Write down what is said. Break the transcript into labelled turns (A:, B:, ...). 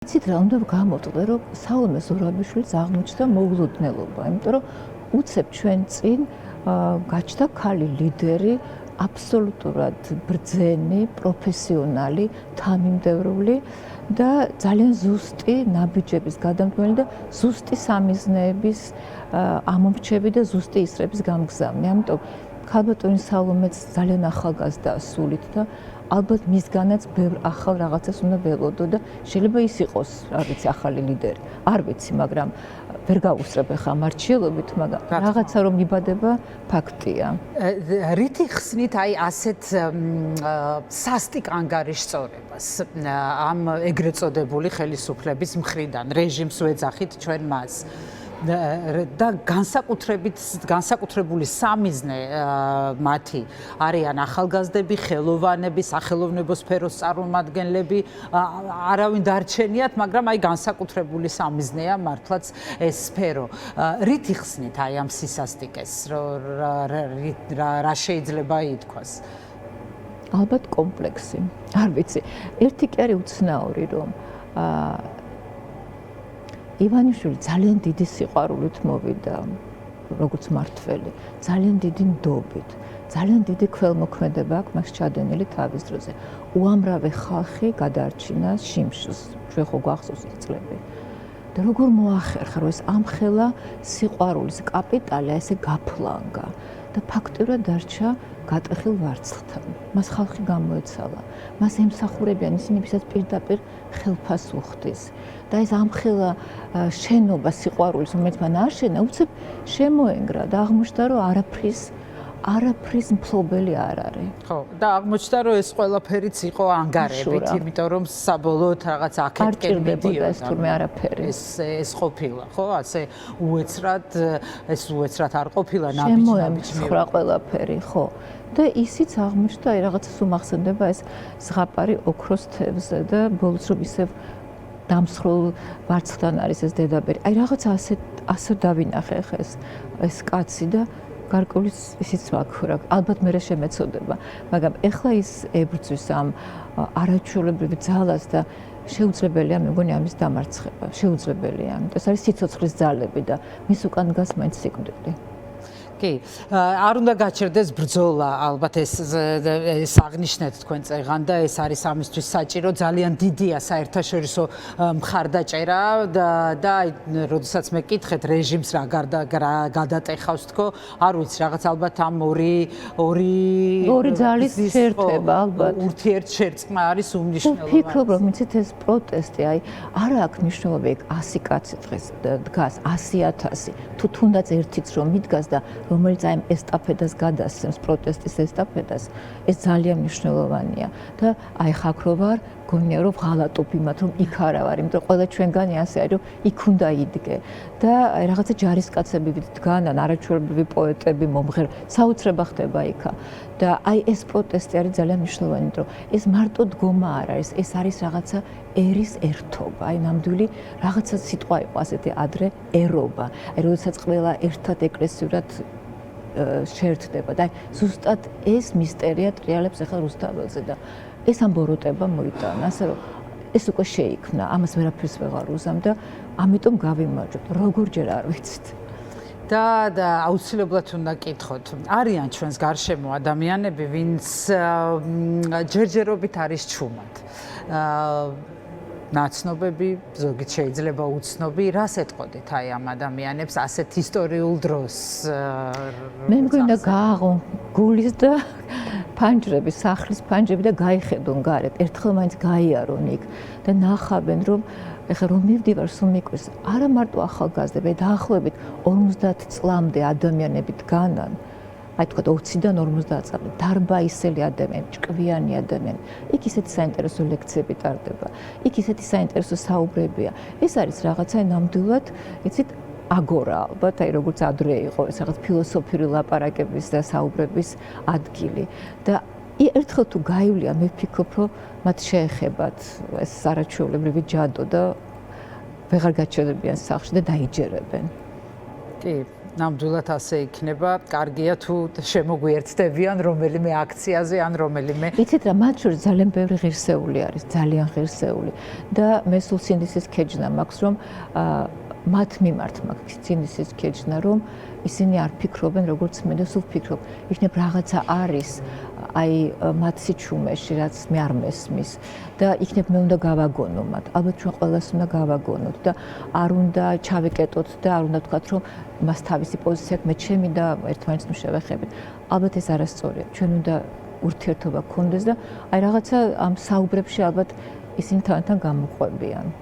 A: იცით რა უნდა გამოვთქვი, რომ საულმე ზურაბიშვილიც აღმოჩნდა მოულოდნელობა, იმიტომ რომ უცებ ჩვენ წინ გაჩნდა ქალი ლიდერი, აბსოლუტურად ბრძენი, პროფესიონალი, თანმიმდევრული და ძალიან ზუსტი ნაბიჯების გადამდგმელი და ზუსტი სამიზნეების ამომრჩევი და ზუსტი ისრების გამგზავნი. ამიტომ ქალბატონი საულმეც ძალიან ახალგაზრდა სულით და ალბათ მისგანაც ბევრ ახალ რაღაცას უნდა ველოდო და შეიძლება ის იყოს, არ ვიცი, ახალი ლიდერი. არ ვიცი, მაგრამ ვერ გავუსწრებ ახლა მარჩიელობით, მაგრამ რაღაცა რომ იბადება ფაქტია.
B: რითი ხსნით აი ასეთ სასტიკ ანგარიშწორებას ამ ეგრეთ წოდებული ხელისუფლების მხრიდან რეჟიმს ვეძახით ჩვენ მას. და განსაკუთრებული სამიზნე მათი არიან ახალგაზრდები, ხელოვანები, სახელოვნებო სფეროს წარმომადგენლები, არავინ დარჩენიათ, მაგრამ აი განსაკუთრებული სამიზნეა მართლაც ეს სფერო. რითი ხსნით აი ამ სისასტიკეს, რა შეიძლება ითქვას?
A: ალბათ კომპლექსი. არ ვიცი, ერთი კი არის უცნაური, რომ ივანიშვილი ძალიან დიდი სიყვარულით მოვიდა როგორც მმართველი, ძალიან დიდი ნდობით, ძალიან დიდი ქველმოქმედება აქვს მას ჩადენილი თავის დროზე. უამრავი ხალხი გადაარჩინა შიმშს, ჩვენ ხო გვახსოვს ის წლები. და როგორ მოახერხა, რომ ეს ამხელა სიყვარულის კაპიტალი ესე გაფლანგა და ფაქტურად დარჩა გატეხილ ვარცხლთან. მას ხალხი გამოეცალა. მას ემსახურებიან ისინი, ვისაც პირდაპირ ხელფას უხდის. და ეს ამხელა შენობა სიყვარულის, რომელიც მან აშენა, უცებ შემოენგრა და აღმოჩნდა, რომ არაფრის მფლობელი არ არის.
B: ხო, და აღმოჩნდა, რომ ეს ყველაფერიც იყო ანგარებით, იმიტომ რომ საბოლოოდ რაღაც აქეთკენ მიდიოდა
A: ეს თურმე არაფერი.
B: ეს ყოფილა, ხო, ასე უეცრად არ ყოფილა ნაბიჯი.
A: შემოემცხრა ყველაფერი, ხო. და ისიც აღმოჩნდა, აი რაღაცას უმახსენდება ეს ზღაპარი ოქროს თევზზე და ბოლოს რომ ისევ დამსხვრელ ვარცხლთან არის ეს დედაბერი. აი რაღაც ასე დავინახე ხა ეს კაცი და გარკვეული ისიც ვაქრა. ალბათ მე შემეწოდება, მაგრამ ეხლა ის ებრძვის ამ არაჩვეულებრივ ძალას და შეუძლებელია მეგონი ამის დამარცხება. შეუძლებელია. ეს არის სიცოცხლის ძალები და მის უკან დგას მაინც სიკვდილი.
B: კი, არ უნდა გაჩერდეს ბრძოლა, ალბათ ეს აღნიშნეთ თქვენ წეღან და ეს არის ამისთვის საჭირო, ძალიან დიდია საერთაშორისო მხარდაჭერა და როდესაც მე კითხეთ რეჟიმს რა გადატეხავს თქო, არ ვიცი, რაღაც ალბათ ამ ორი
A: ძალის შეერთება ალბათ.
B: ურთიერთშერწყმა არის უმნიშვნელოვანესი.
A: ვფიქრობ, რომ იცით ეს პროტესტი, აი არა აქვს მნიშვნელობა, 100 კაცი დღეს დგას, 100,000, თუ თუნდაც ერთიც რომ მიდგას და რომელიც აი ესტაფეტას გადასცემს, პროტესტის ესტაფეტას, ეს ძალიან მნიშვნელოვანია. და აი ხაქრო ვარ, გონია რომ ღალატობ იმათ, რომ იქ არა ვარ, იმიტომ რომ ყველა ჩვენგანი ასე არის, რომ იქ უნდა იდგე. და აი რაღაცა ჯარისკაცები დგანან, არაჩვეულებრივი პოეტები, მომღერლები, საოცრება ხდება იქა. და აი ეს პროტესტი არის ძალიან მნიშვნელოვანი, იმიტომ რომ ეს მარტო დგომა არ არის, ეს არის რაღაცა ერის ერთობა. აი ნამდვილი რაღაცა სიტყვა იყო ასეთი ადრე ერობა. აი როდესაც ყველა ერთად ეკლესიურად შეერთდება და ზუსტად ეს მისტერია ტრიალებს ახლა რუსთაველზე და ეს ამ ბოროტება მოიტანა, ასე რომ ეს უკვე შეიქმნა, ამას ვერაფერს ვეღარ უზამ და ამიტომ გავიმარჯვოთ, როგორჯერ არ ვიცით.
B: და აუცილებლად უნდა კითხოთ. არიან ჩვენს გარშემო ადამიანები, ვინც ჯერჯერობით არის ჩუმად. ნაცნობები, ზოგიც შეიძლება უცნობი, რას ეტყოდით აი ამ ადამიანებს ასეთ ისტორიულ დროს?
A: მე მგონია გააღო გულის და ფანჯრები, სახლის ფანჯრები და გაიხედონ გარეთ. ერთხელ მაინც გაიარონ იქ და ნახავენ, რომ ეხლა რომ მივდივარ სუმიკვის, არა მარტო ახალგაზრდები, დაახლოებით 50 წლამდე ადამიანები დგანან. აი თქვა 20-დან 50 წლამდე დარბაისელი ადამიანი, ჭკვიანი ადამიანი. იქ ისეთი საინტერესო ლექციები ტარდება. იქ ისეთი საინტერესო საუბრებია. ეს არის რაღაცა ნამდვილად, იცით, აგორა ალბათ, აი როგორც ადრე იყო, ეს რაღაც ფილოსოფიური ლაპარაკების და საუბრების ადგილი. და ერთხელ თუ გაივლიან, მე ვფიქრობ, რომ მათ შეეხებათ ეს არაჩვეულებრივი ჯადო და ვეღარ გაჩერდებიან სახლში და დაიჯერებენ.
B: კი, ნამდვილად ასე იქნება. კარგია თუ შემოგვიერთდებიან რომელიმე აქციაზე ან რომელიმე
A: იცით რა, მათ შორის ძალიან ბევრი ღირსეული არის, ძალიან ღირსეული და მე სულ სინდისის ქეჯნა მაქვს, რომ მათ მიმართ მაქვს სინდისის ქეჯნა, რომ ისინი არ ფიქრობენ როგორც მე და სულ ვფიქრობ, იქნებ რაღაცა არის აი მათ სიჩუმეში, რაც მე არ მესმის და იქნებ მე უნდა გავაგონო მათ. ალბათ ჩვენ ყველას უნდა გავაგონოთ და არ უნდა ჩავიკეტოთ და არ უნდა ვთქვათ, რომ მას თავისი პოზიცია აქვს, მე ჩემი და ერთმანეთს ნუ შევეხებით. ალბათ ეს არასწორია. ჩვენ უნდა ურთიერთობა გქონდეს და აი რაღაცა ამ საუბრებში ალბათ ისინი თავთან გამოყვებიან.